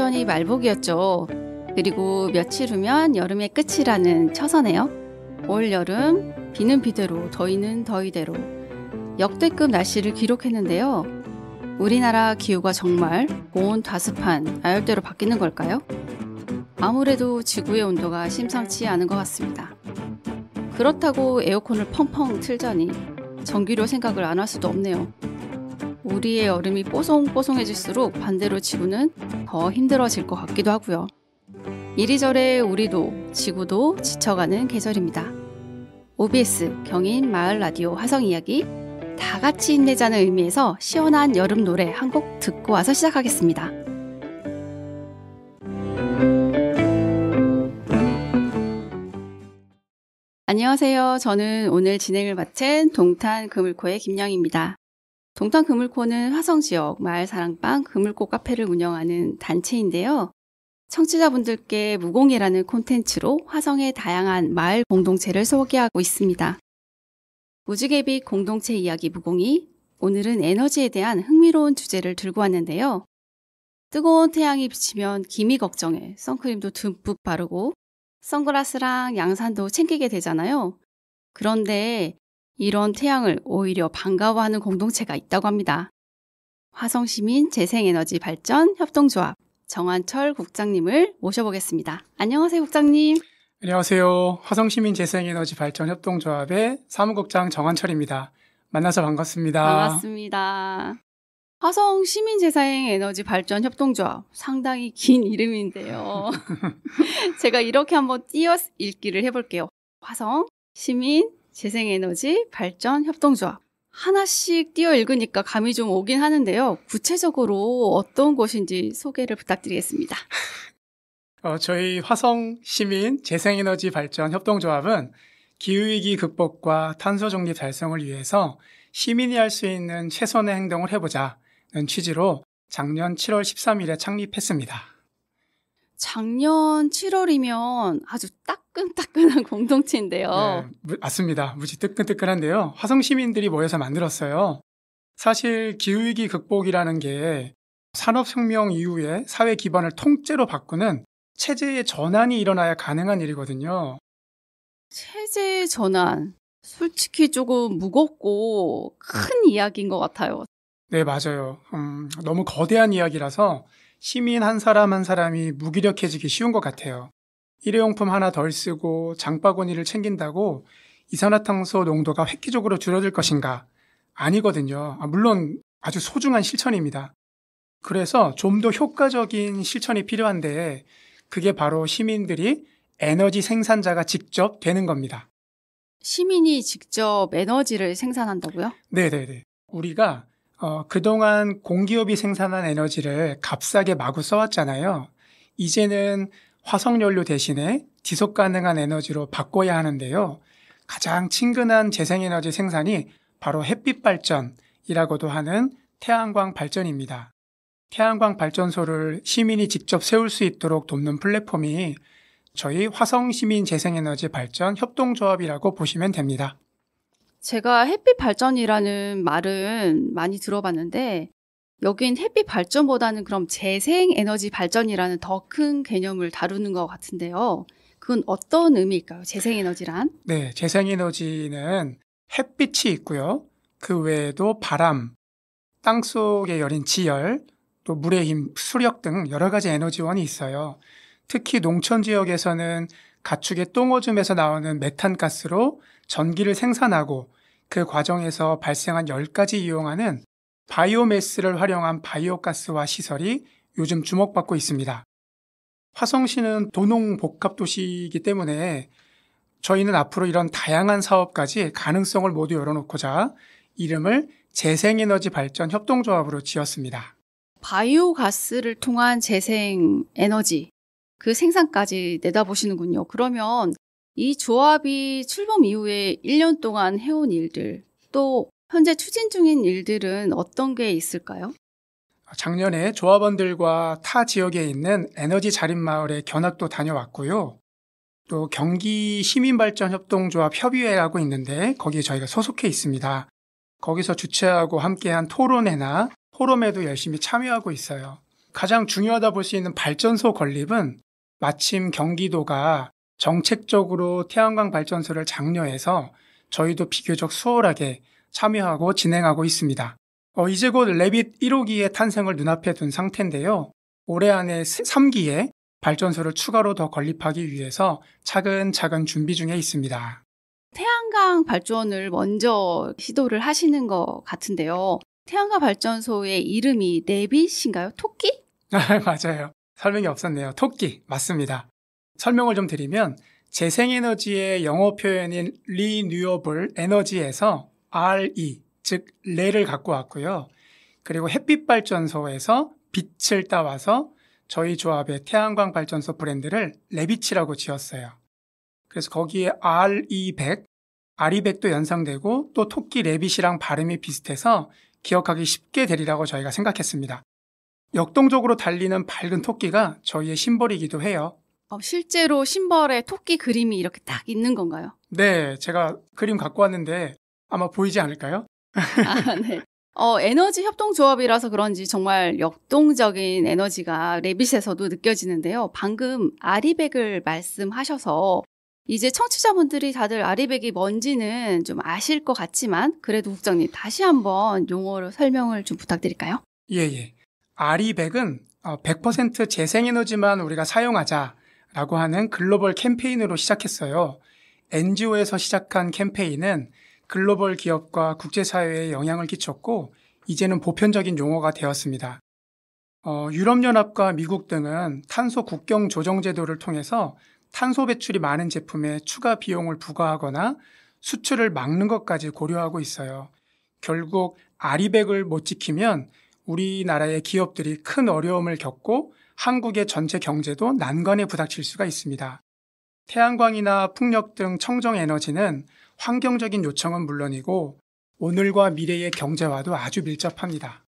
며칠 전이 말복이었죠. 그리고 며칠 후면 여름의 끝이라는 처서네요. 올 여름 비는 비대로 더위는 더위대로 역대급 날씨를 기록했는데요. 우리나라 기후가 정말 고온다습한 아열대로 바뀌는 걸까요? 아무래도 지구의 온도가 심상치 않은 것 같습니다. 그렇다고 에어컨을 펑펑 틀자니 전기료 생각을 안 할 수도 없네요. 우리의 여름이 뽀송뽀송해질수록 반대로 지구는 더 힘들어질 것 같기도 하고요. 이리저리 우리도 지구도 지쳐가는 계절입니다. OBS 경인 마을 라디오 화성 이야기 다 같이 힘내자는 의미에서 시원한 여름 노래 한 곡 듣고 와서 시작하겠습니다. 안녕하세요. 저는 오늘 진행을 맡은 동탄 그물코의 김영입니다. 동탄 그물코는 화성 지역 마을 사랑방 그물코 카페를 운영하는 단체인데요. 청취자분들께 무공이라는 콘텐츠로 화성의 다양한 마을 공동체를 소개하고 있습니다. 무지개빛 공동체 이야기 무공이 오늘은 에너지에 대한 흥미로운 주제를 들고 왔는데요. 뜨거운 태양이 비치면 기미 걱정에 선크림도 듬뿍 바르고 선글라스랑 양산도 챙기게 되잖아요. 그런데 이런 태양을 오히려 반가워하는 공동체가 있다고 합니다. 화성시민 재생에너지 발전 협동조합 정한철 국장님을 모셔보겠습니다. 안녕하세요, 국장님. 안녕하세요. 화성시민 재생에너지 발전 협동조합의 사무국장 정한철입니다. 만나서 반갑습니다. 반갑습니다. 화성시민재생에너지 발전 협동조합 상당히 긴 이름인데요. 제가 이렇게 한번 띄어 읽기를 해볼게요. 화성 시민 재생에너지 발전 협동조합. 하나씩 띄어 읽으니까 감이 좀 오긴 하는데요. 구체적으로 어떤 곳인지 소개를 부탁드리겠습니다. 저희 화성시민 재생에너지 발전 협동조합은 기후위기 극복과 탄소 중립 달성을 위해서 시민이 할 수 있는 최선의 행동을 해보자는 취지로 작년 7월 13일에 창립했습니다. 작년 7월이면 아주 따끈따끈한 공동체인데요. 네, 맞습니다. 무지 뜨끈뜨끈한데요. 화성 시민들이 모여서 만들었어요. 사실 기후위기 극복이라는 게 산업혁명 이후에 사회 기반을 통째로 바꾸는 체제의 전환이 일어나야 가능한 일이거든요. 체제 전환, 솔직히 조금 무겁고 큰 이야기인 것 같아요. 네, 맞아요. 너무 거대한 이야기라서 시민 한 사람 한 사람이 무기력해지기 쉬운 것 같아요. 일회용품 하나 덜 쓰고 장바구니를 챙긴다고 이산화탄소 농도가 획기적으로 줄어들 것인가? 아니거든요. 물론 아주 소중한 실천입니다. 그래서 좀 더 효과적인 실천이 필요한데 그게 바로 시민들이 에너지 생산자가 직접 되는 겁니다. 시민이 직접 에너지를 생산한다고요? 네네네. 우리가 그동안 공기업이 생산한 에너지를 값싸게 마구 써왔잖아요. 이제는 화석연료 대신에 지속 가능한 에너지로 바꿔야 하는데요. 가장 친근한 재생에너지 생산이 바로 햇빛 발전이라고도 하는 태양광 발전입니다. 태양광 발전소를 시민이 직접 세울 수 있도록 돕는 플랫폼이 저희 화성시민 재생에너지 발전 협동조합이라고 보시면 됩니다. 제가 햇빛 발전이라는 말은 많이 들어봤는데 여긴 햇빛 발전보다는 그럼 재생에너지 발전이라는 더 큰 개념을 다루는 것 같은데요. 그건 어떤 의미일까요? 재생에너지란? 네, 재생에너지는 햇빛이 있고요. 그 외에도 바람, 땅속에 여린 지열, 또 물의 힘, 수력 등 여러 가지 에너지원이 있어요. 특히 농촌 지역에서는 가축의 똥오줌에서 나오는 메탄가스로 전기를 생산하고 그 과정에서 발생한 열까지 이용하는 바이오매스를 활용한 바이오가스화 시설이 요즘 주목받고 있습니다. 화성시는 도농복합도시이기 때문에 저희는 앞으로 이런 다양한 사업까지 가능성을 모두 열어놓고자 이름을 재생에너지 발전 협동조합으로 지었습니다. 바이오가스를 통한 재생에너지, 그 생산까지 내다보시는군요. 그러면 이 조합이 출범 이후에 1년 동안 해온 일들, 또 현재 추진 중인 일들은 어떤 게 있을까요? 작년에 조합원들과 타 지역에 있는 에너지 자립마을에 견학도 다녀왔고요. 또 경기 시민발전협동조합 협의회라고 있는데 거기에 저희가 소속해 있습니다. 거기서 주최하고 함께한 토론회나 포럼에도 열심히 참여하고 있어요. 가장 중요하다 볼 수 있는 발전소 건립은 마침 경기도가 정책적으로 태양광 발전소를 장려해서 저희도 비교적 수월하게 참여하고 진행하고 있습니다. 이제 곧 레빗 1호기의 탄생을 눈앞에 둔 상태인데요. 올해 안에 3기에 발전소를 추가로 더 건립하기 위해서 차근차근 준비 중에 있습니다. 태양광 발전을 먼저 시도를 하시는 것 같은데요. 태양광 발전소의 이름이 레빗인가요? 토끼? 맞아요. 설명이 없었네요. 토끼 맞습니다. 설명을 좀 드리면 재생에너지의 영어 표현인 Renewable Energy에서 RE, 즉 레를 갖고 왔고요. 그리고 햇빛 발전소에서 빛을 따와서 저희 조합의 태양광 발전소 브랜드를 레빗이라고 지었어요. 그래서 거기에 RE100, RE100도 연상되고 또 토끼 레빗이랑 발음이 비슷해서 기억하기 쉽게 되리라고 저희가 생각했습니다. 역동적으로 달리는 밝은 토끼가 저희의 심벌이기도 해요. 실제로 심벌에 토끼 그림이 이렇게 딱 있는 건가요? 네, 제가 그림 갖고 왔는데 아마 보이지 않을까요? 네. 에너지 협동조합이라서 그런지 정말 역동적인 에너지가 레빗에서도 느껴지는데요. 방금 아리백을 말씀하셔서 이제 청취자분들이 다들 아리백이 뭔지는 좀 아실 것 같지만 그래도 국장님 다시 한번 용어로 설명을 좀 부탁드릴까요? 예. 아리백은 100% 재생에너지만 우리가 사용하자라고 하는 글로벌 캠페인으로 시작했어요. NGO에서 시작한 캠페인은 글로벌 기업과 국제사회에 영향을 끼쳤고 이제는 보편적인 용어가 되었습니다. 유럽연합과 미국 등은 탄소 국경 조정 제도를 통해서 탄소 배출이 많은 제품에 추가 비용을 부과하거나 수출을 막는 것까지 고려하고 있어요. 결국 아리백을 못 지키면 우리나라의 기업들이 큰 어려움을 겪고 한국의 전체 경제도 난관에 부닥칠 수가 있습니다. 태양광이나 풍력 등 청정 에너지는 환경적인 요청은 물론이고 오늘과 미래의 경제와도 아주 밀접합니다.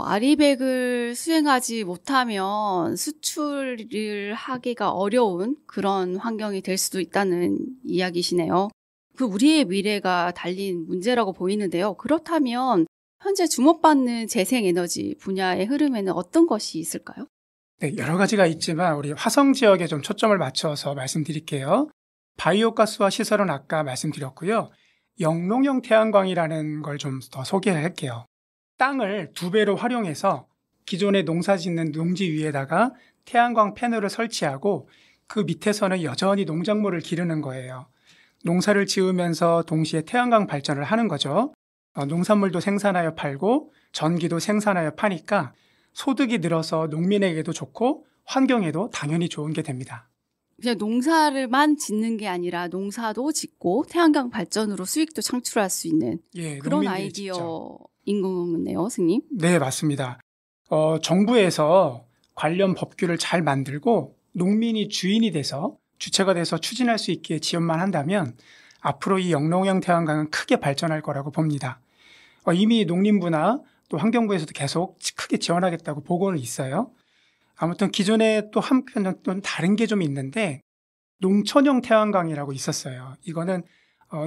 아리백을 수행하지 못하면 수출을 하기가 어려운 그런 환경이 될 수도 있다는 이야기시네요. 우리의 미래가 달린 문제라고 보이는데요. 그렇다면 현재 주목받는 재생에너지 분야의 흐름에는 어떤 것이 있을까요? 네, 여러 가지가 있지만 우리 화성 지역에 좀 초점을 맞춰서 말씀드릴게요. 바이오가스화 시설은 아까 말씀드렸고요. 영농형 태양광이라는 걸 좀 더 소개할게요. 땅을 2배로 활용해서 기존에 농사 짓는 농지 위에다가 태양광 패널을 설치하고 그 밑에서는 여전히 농작물을 기르는 거예요. 농사를 지으면서 동시에 태양광 발전을 하는 거죠. 농산물도 생산하여 팔고 전기도 생산하여 파니까 소득이 늘어서 농민에게도 좋고 환경에도 당연히 좋은 게 됩니다. 그냥 농사를만 짓는 게 아니라 농사도 짓고 태양광 발전으로 수익도 창출할 수 있는 그런 아이디어인 거네요, 스님. 네, 맞습니다. 정부에서 관련 법규를 잘 만들고 농민이 주인이 돼서 주체가 돼서 추진할 수 있게 지원만 한다면 앞으로 이 영농형 태양광은 크게 발전할 거라고 봅니다. 이미 농림부나 또 환경부에서도 계속 크게 지원하겠다고 보고는 있어요. 아무튼 기존에 또 한편 또 다른 게 좀 있는데 농촌형 태양광이라고 있었어요. 이거는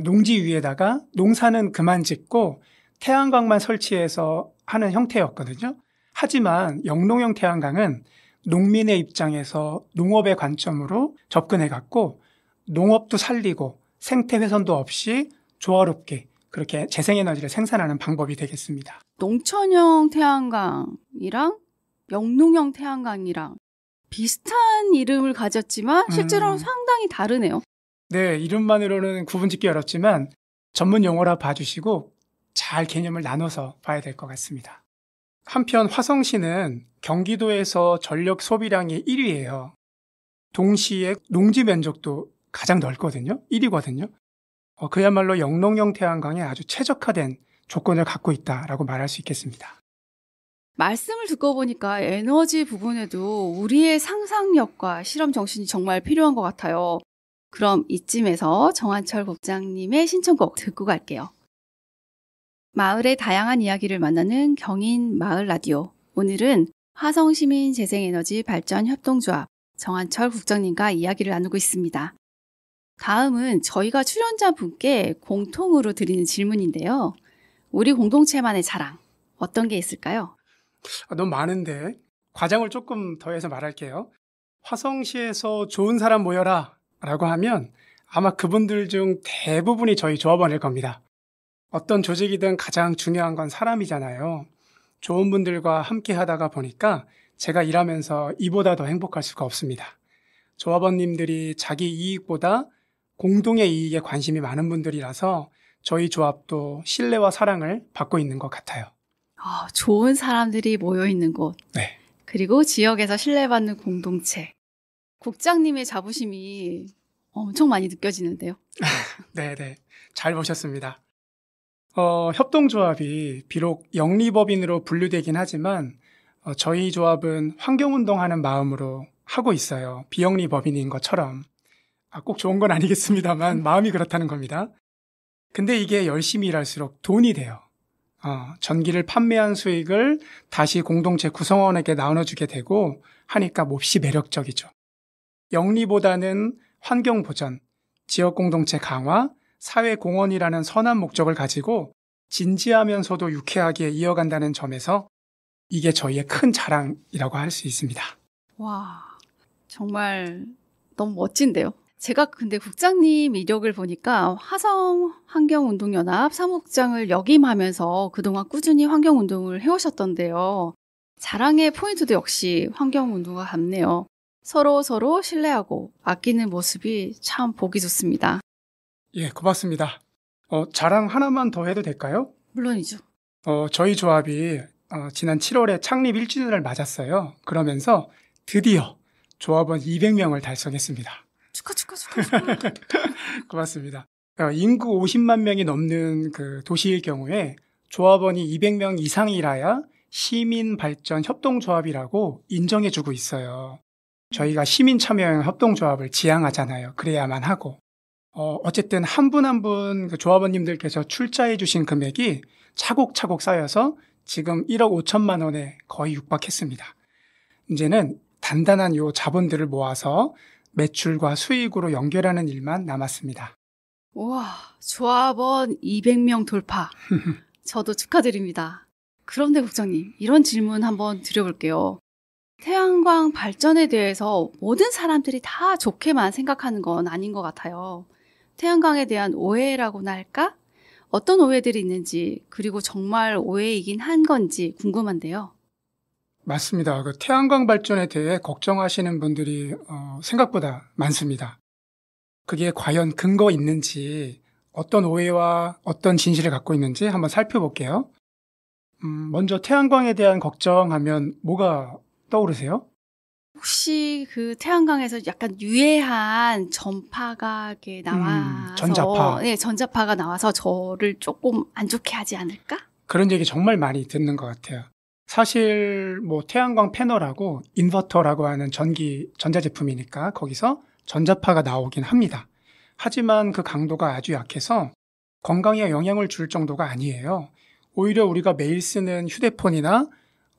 농지 위에다가 농사는 그만 짓고 태양광만 설치해서 하는 형태였거든요. 하지만 영농형 태양광은 농민의 입장에서 농업의 관점으로 접근해갖고 농업도 살리고 생태 훼손도 없이 조화롭게 그렇게 재생에너지를 생산하는 방법이 되겠습니다. 농촌형 태양광이랑 영농형 태양광이랑 비슷한 이름을 가졌지만 실제로는 상당히 다르네요. 네, 이름만으로는 구분짓기 어렵지만 전문 용어라 봐주시고 잘 개념을 나눠서 봐야 될 것 같습니다. 한편 화성시는 경기도에서 전력 소비량이 1위예요. 동시에 농지 면적도 가장 넓거든요. 1위거든요. 그야말로 영농형 태양광에 아주 최적화된 조건을 갖고 있다라고 말할 수 있겠습니다. 말씀을 듣고 보니까 에너지 부분에도 우리의 상상력과 실험 정신이 정말 필요한 것 같아요. 그럼 이쯤에서 정한철 국장님의 신청곡 듣고 갈게요. 마을의 다양한 이야기를 만나는 경인 마을 라디오. 오늘은 화성시민 재생에너지 발전 협동조합 정한철 국장님과 이야기를 나누고 있습니다. 다음은 저희가 출연자분께 공통으로 드리는 질문인데요. 우리 공동체만의 자랑, 어떤 게 있을까요? 너무 많은데 과장을 조금 더해서 말할게요. 화성시에서 좋은 사람 모여라 라고 하면 아마 그분들 중 대부분이 저희 조합원일 겁니다. 어떤 조직이든 가장 중요한 건 사람이잖아요. 좋은 분들과 함께 하다가 보니까 제가 일하면서 이보다 더 행복할 수가 없습니다. 조합원님들이 자기 이익보다 공동의 이익에 관심이 많은 분들이라서 저희 조합도 신뢰와 사랑을 받고 있는 것 같아요. 좋은 사람들이 모여 있는 곳. 네. 그리고 지역에서 신뢰받는 공동체. 국장님의 자부심이 엄청 많이 느껴지는데요. 네. 잘 보셨습니다. 협동조합이 비록 영리법인으로 분류되긴 하지만 저희 조합은 환경운동하는 마음으로 하고 있어요. 비영리법인인 것처럼. 꼭 좋은 건 아니겠습니다만 마음이 그렇다는 겁니다. 근데 이게 열심히 일할수록 돈이 돼요. 전기를 판매한 수익을 다시 공동체 구성원에게 나눠주게 되고 하니까 몹시 매력적이죠. 영리보다는 환경 보전, 지역 공동체 강화, 사회 공헌이라는 선한 목적을 가지고 진지하면서도 유쾌하게 이어간다는 점에서 이게 저희의 큰 자랑이라고 할 수 있습니다. 와, 정말 너무 멋진데요. 제가 근데 국장님 이력을 보니까 화성환경운동연합 사무국장을 역임하면서 그동안 꾸준히 환경운동을 해오셨던데요. 자랑의 포인트도 역시 환경운동과 같네요. 서로 신뢰하고 아끼는 모습이 참 보기 좋습니다. 예, 고맙습니다. 자랑 하나만 더 해도 될까요? 물론이죠. 저희 조합이 지난 7월에 창립 1주년을 맞았어요. 그러면서 드디어 조합원 200명을 달성했습니다. 축하. 고맙습니다. 인구 50만 명이 넘는 그 도시일 경우에 조합원이 200명 이상이라야 시민발전협동조합이라고 인정해주고 있어요. 저희가 시민참여형 협동조합을 지향하잖아요. 그래야만 하고. 어쨌든 한 분 한 분 그 조합원님들께서 출자해 주신 금액이 차곡차곡 쌓여서 지금 1억 5천만 원에 거의 육박했습니다. 이제는 단단한 요 자본들을 모아서 매출과 수익으로 연결하는 일만 남았습니다. 우와, 조합원 200명 돌파. 저도 축하드립니다. 그런데 국장님, 이런 질문 한번 드려볼게요. 태양광 발전에 대해서 모든 사람들이 다 좋게만 생각하는 건 아닌 것 같아요. 태양광에 대한 오해라고나 할까? 어떤 오해들이 있는지, 그리고 정말 오해이긴 한 건지 궁금한데요. 맞습니다. 그 태양광 발전에 대해 걱정하시는 분들이 생각보다 많습니다. 그게 과연 근거 있는지, 어떤 오해와 어떤 진실을 갖고 있는지 한번 살펴볼게요. 먼저 태양광에 대한 걱정하면 뭐가 떠오르세요? 혹시 그 태양광에서 약간 유해한 전파가 이렇게 나와서 전자파. 네, 전자파가 나와서 저를 조금 안 좋게 하지 않을까? 그런 얘기 정말 많이 듣는 것 같아요. 사실 뭐 태양광 패널하고 인버터라고 하는 전자제품이니까 거기서 전자파가 나오긴 합니다. 하지만 그 강도가 아주 약해서 건강에 영향을 줄 정도가 아니에요. 오히려 우리가 매일 쓰는 휴대폰이나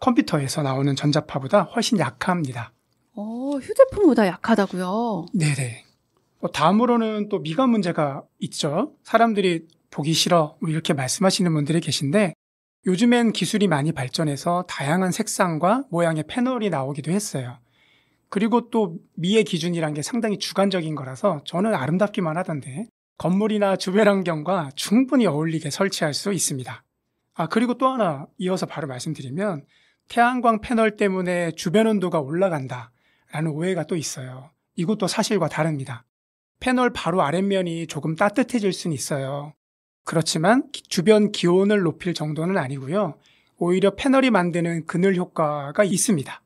컴퓨터에서 나오는 전자파보다 훨씬 약합니다. 휴대폰보다 약하다고요? 네네. 다음으로는 또 미관 문제가 있죠. 사람들이 보기 싫어 이렇게 말씀하시는 분들이 계신데 요즘엔 기술이 많이 발전해서 다양한 색상과 모양의 패널이 나오기도 했어요. 그리고 또 미의 기준이란 게 상당히 주관적인 거라서 저는 아름답기만 하던데 건물이나 주변 환경과 충분히 어울리게 설치할 수 있습니다. 그리고 또 하나 이어서 바로 말씀드리면 태양광 패널 때문에 주변 온도가 올라간다라는 오해가 또 있어요. 이것도 사실과 다릅니다. 패널 바로 아랫면이 조금 따뜻해질 수는 있어요. 그렇지만 주변 기온을 높일 정도는 아니고요. 오히려 패널이 만드는 그늘 효과가 있습니다.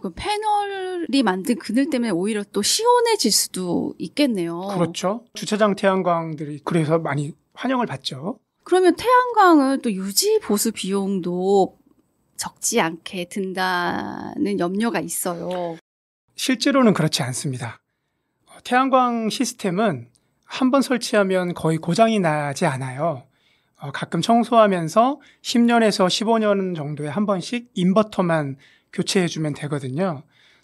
그 패널이 만든 그늘 때문에 오히려 또 시원해질 수도 있겠네요. 그렇죠. 주차장 태양광들이 그래서 많이 환영을 받죠. 그러면 태양광은 또 유지 보수 비용도 적지 않게 든다는 염려가 있어요. 실제로는 그렇지 않습니다. 태양광 시스템은 한번 설치하면 거의 고장이 나지 않아요. 가끔 청소하면서 10년에서 15년 정도에 한 번씩 인버터만 교체해주면 되거든요.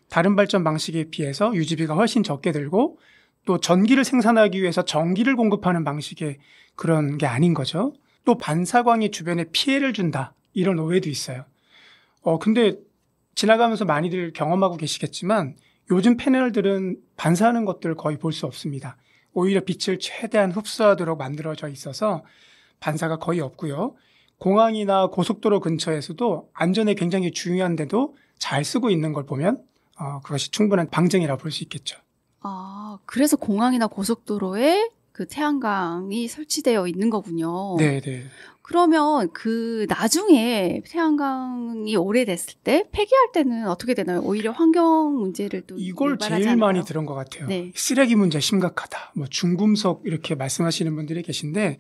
다른 발전 방식에 비해서 유지비가 훨씬 적게 들고 또 전기를 생산하기 위해서 전기를 공급하는 방식의 그런 게 아닌 거죠. 또 반사광이 주변에 피해를 준다. 이런 오해도 있어요. 근데 지나가면서 많이들 경험하고 계시겠지만 요즘 패널들은 반사하는 것들 거의 볼 수 없습니다. 오히려 빛을 최대한 흡수하도록 만들어져 있어서 반사가 거의 없고요. 공항이나 고속도로 근처에서도 안전에 굉장히 중요한데도 잘 쓰고 있는 걸 보면 그것이 충분한 방증이라 볼 수 있겠죠. 아, 그래서 공항이나 고속도로에 그 태양광이 설치되어 있는 거군요. 네, 네. 그러면 그 나중에 태양광이 오래됐을 때 폐기할 때는 어떻게 되나요? 오히려 환경 문제를 또 이걸 유발하지 제일 않을까요? 많이 들은 것 같아요. 네. 쓰레기 문제 심각하다. 뭐 중금속 이렇게 말씀하시는 분들이 계신데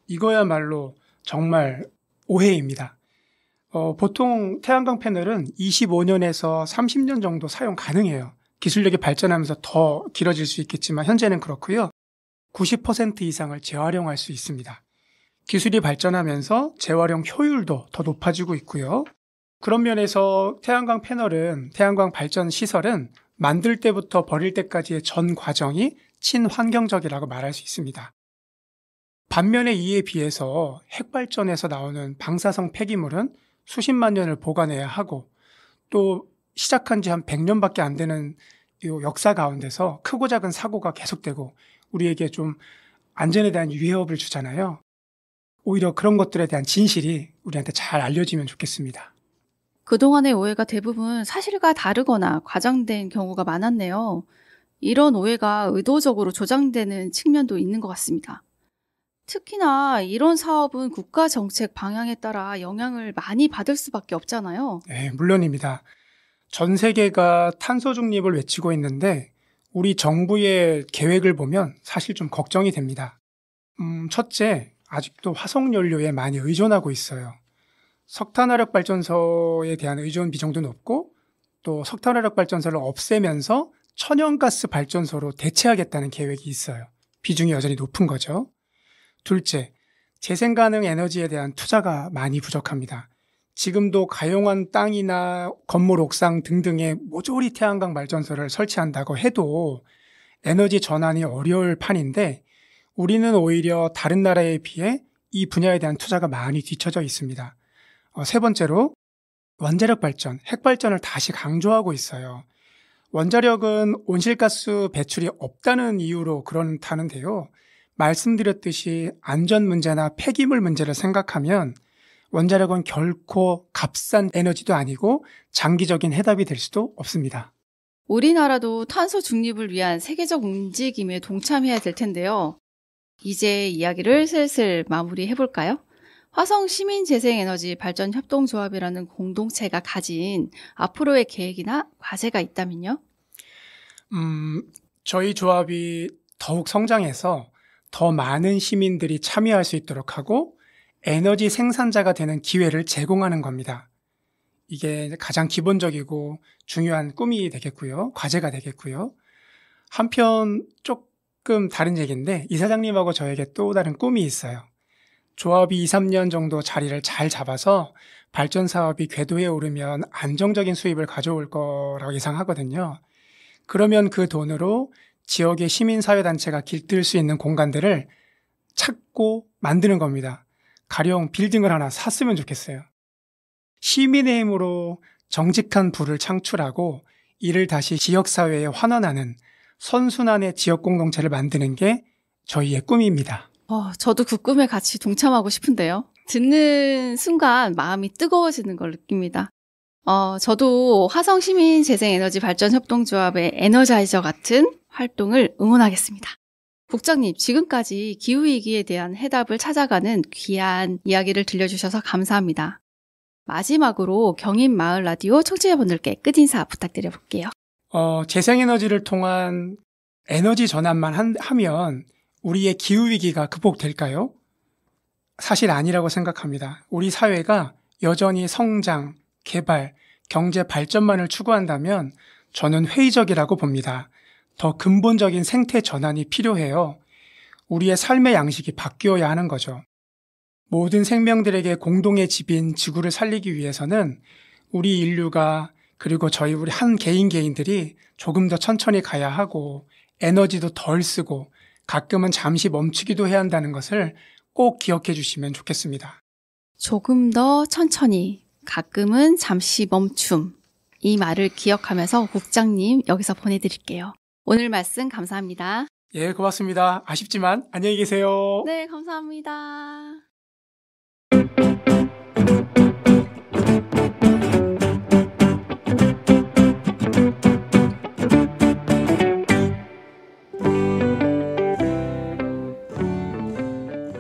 이거야말로 정말 오해입니다. 보통 태양광 패널은 25년에서 30년 정도 사용 가능해요. 기술력이 발전하면서 더 길어질 수 있겠지만 현재는 그렇고요. 90% 이상을 재활용할 수 있습니다. 기술이 발전하면서 재활용 효율도 더 높아지고 있고요. 그런 면에서 태양광 패널은, 태양광 발전 시설은 만들 때부터 버릴 때까지의 전 과정이 친환경적이라고 말할 수 있습니다. 반면에 이에 비해서 핵발전에서 나오는 방사성 폐기물은 수십만 년을 보관해야 하고 또 시작한 지 한 100년밖에 안 되는 이 역사 가운데서 크고 작은 사고가 계속되고 우리에게 좀 안전에 대한 위협을 주잖아요. 오히려 그런 것들에 대한 진실이 우리한테 잘 알려지면 좋겠습니다. 그동안의 오해가 대부분 사실과 다르거나 과장된 경우가 많았네요. 이런 오해가 의도적으로 조장되는 측면도 있는 것 같습니다. 특히나 이런 사업은 국가 정책 방향에 따라 영향을 많이 받을 수밖에 없잖아요. 네, 물론입니다. 전 세계가 탄소 중립을 외치고 있는데 우리 정부의 계획을 보면 사실 좀 걱정이 됩니다. 첫째, 아직도 화석연료에 많이 의존하고 있어요. 석탄화력 발전소에 대한 의존 비중도 높고 또 석탄화력 발전소를 없애면서 천연가스 발전소로 대체하겠다는 계획이 있어요. 비중이 여전히 높은 거죠. 둘째, 재생가능 에너지에 대한 투자가 많이 부족합니다. 지금도 가용한 땅이나 건물 옥상 등등에 모조리 태양광 발전소를 설치한다고 해도 에너지 전환이 어려울 판인데 우리는 오히려 다른 나라에 비해 이 분야에 대한 투자가 많이 뒤처져 있습니다. 세 번째로 원자력 발전, 핵발전을 다시 강조하고 있어요. 원자력은 온실가스 배출이 없다는 이유로 그렇다는데요. 말씀드렸듯이 안전 문제나 폐기물 문제를 생각하면 원자력은 결코 값싼 에너지도 아니고 장기적인 해답이 될 수도 없습니다. 우리나라도 탄소 중립을 위한 세계적 움직임에 동참해야 될 텐데요. 이제 이야기를 슬슬 마무리해볼까요? 화성 시민재생에너지 발전협동조합이라는 공동체가 가진 앞으로의 계획이나 과제가 있다면요? 저희 조합이 더욱 성장해서 더 많은 시민들이 참여할 수 있도록 하고 에너지 생산자가 되는 기회를 제공하는 겁니다. 이게 가장 기본적이고 중요한 꿈이 되겠고요. 과제가 되겠고요. 한편 조금 다른 얘기인데 이사장님하고 저에게 또 다른 꿈이 있어요. 조합이 2, 3년 정도 자리를 잘 잡아서 발전 사업이 궤도에 오르면 안정적인 수입을 가져올 거라고 예상하거든요. 그러면 그 돈으로 지역의 시민사회단체가 길들 수 있는 공간들을 찾고 만드는 겁니다. 가령 빌딩을 하나 샀으면 좋겠어요. 시민의 힘으로 정직한 부를 창출하고 이를 다시 지역사회에 환원하는 선순환의 지역공동체를 만드는 게 저희의 꿈입니다. 저도 그 꿈에 같이 동참하고 싶은데요. 듣는 순간 마음이 뜨거워지는 걸 느낍니다. 저도 화성 시민 재생 에너지 발전 협동조합의 에너자이저 같은 활동을 응원하겠습니다. 국장님, 지금까지 기후위기에 대한 해답을 찾아가는 귀한 이야기를 들려주셔서 감사합니다. 마지막으로 경인마을 라디오 청취자분들께 끝인사 부탁드려볼게요. 재생에너지를 통한 에너지 전환만 하면 우리의 기후위기가 극복될까요? 사실 아니라고 생각합니다. 우리 사회가 여전히 성장, 개발, 경제 발전만을 추구한다면 저는 회의적이라고 봅니다. 더 근본적인 생태 전환이 필요해요. 우리의 삶의 양식이 바뀌어야 하는 거죠. 모든 생명들에게 공동의 집인 지구를 살리기 위해서는 우리 인류가 그리고 우리 한 개인들이 조금 더 천천히 가야 하고 에너지도 덜 쓰고 가끔은 잠시 멈추기도 해야 한다는 것을 꼭 기억해 주시면 좋겠습니다. 조금 더 천천히, 가끔은 잠시 멈춤. 이 말을 기억하면서 국장님 여기서 보내드릴게요. 오늘 말씀 감사합니다. 예, 고맙습니다. 아쉽지만 안녕히 계세요. 네, 감사합니다.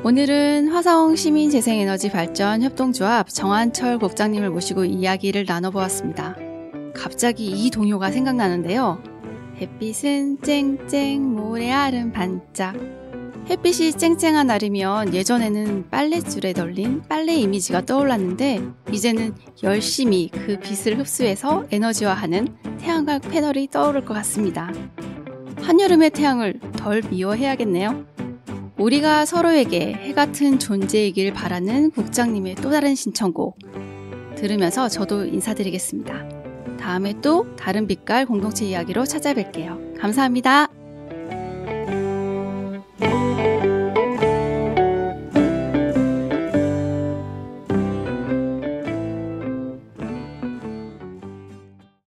오늘은 화성 시민재생에너지발전 협동조합 정한철 국장님을 모시고 이야기를 나눠보았습니다. 갑자기 이 동요가 생각나는데요. 햇빛은 쨍쨍 모래알은 반짝. 햇빛이 쨍쨍한 날이면 예전에는 빨랫줄에 널린 빨래 이미지가 떠올랐는데 이제는 열심히 그 빛을 흡수해서 에너지화하는 태양광 패널이 떠오를 것 같습니다. 한여름의 태양을 덜 미워해야겠네요. 우리가 서로에게 해 같은 존재이길 바라는 국장님의 또 다른 신청곡 들으면서 저도 인사드리겠습니다. 다음에 또 다른 빛깔 공동체 이야기로 찾아뵐게요. 감사합니다.